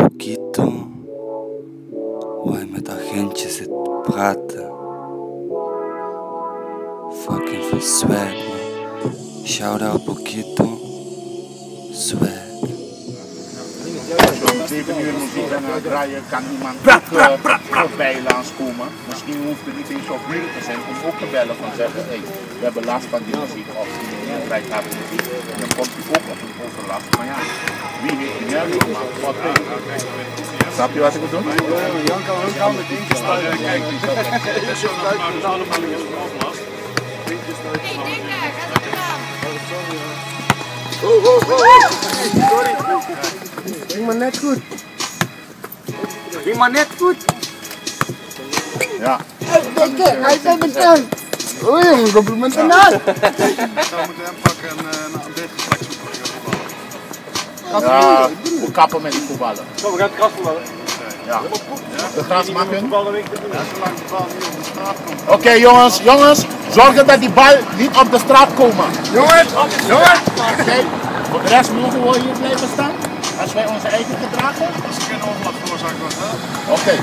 Boquito, waar je met agentjes zit praten. Fucking veel swag, man. Shout out Boquito, swag. 7 uur muziek aan het draaien kan iemand ook voorbij langskomen. Misschien hoeft het niet eens op uren te zijn om ook te bellen van zeggen, hey, we hebben last van die muziek of die draait harde muziek. En dan komt hij ook op een overlast. Maar ja, wie heeft die nergens gemaakt? Wat weet je? Snap je wat ik bedoel? Jan kan met dingetjes sluiten. Kijk, dit is zo'n allemaal is voor overlast. Dingetjes sluiten. Sorry. Ging maar net goed. Ging maar net goed. Ja. Kijk, hij zei meteen. Oh jongen, complimenten na. We moeten hem pakken en een beetje gesprek zoeken. Ja, we kappen met die voetballen. Zo, we gaan het gras voetballen. Ja. De gras maken. Zolang de bal niet op de straat komt. Oké, jongens, zorgen dat die bal niet op de straat komen. Jongens! Oké, voor de rest mogen we hier blijven staan. Als wij onze eigen gedragen. Als er geen overlast veroorzaakt wordt, hè? Oké.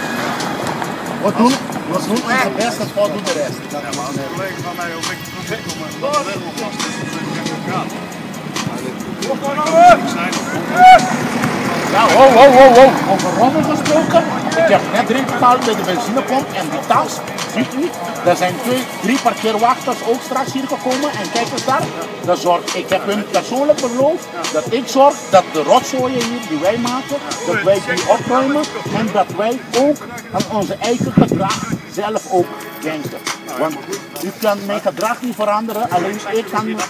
We doen onze best en God doet de rest. Ja, maar als een collega van mij een beetje project om dat er wel overlast is, dan zeg ik ook gaan. Ja, over rommel gesproken. Ik heb net drink gehaald bij de benzinepomp en die tas, ziet u, er zijn 3 parkeerwachters ook straks hier gekomen en kijk eens daar. Ik heb hun persoonlijk beloofd dat ik zorg dat de rotzooien hier die wij maken, dat wij die opruimen en dat wij ook aan onze eigen gedrag zelf ook denken. Want u kan mijn gedrag niet veranderen, alleen ik kan... Dat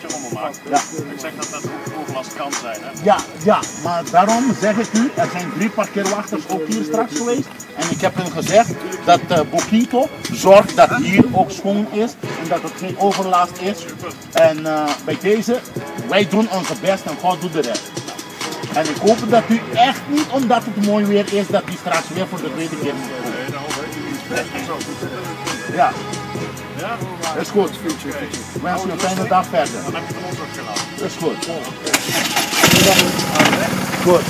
je rommel maakt. Ja. Ik zeg dat dat ook overlast kan zijn, hè? Ja, maar daarom zeg ik u, er zijn 3 parkeerwachters ook hier straks geweest. En ik heb hen gezegd dat Boquito zorgt dat hier ook schoon is en dat het geen overlast is. En bij deze, wij doen onze best en God doet de rest. En ik hoop dat u echt niet, omdat het mooi weer is, dat u straks weer voor de tweede keer moet komen. Nee, dat hoop ik. Ja, Ja? is goed. Ik wens u een fijne dag verder. Dan heb je van ons ook gedaan. Is goed. Goed.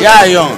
Ja, jongen.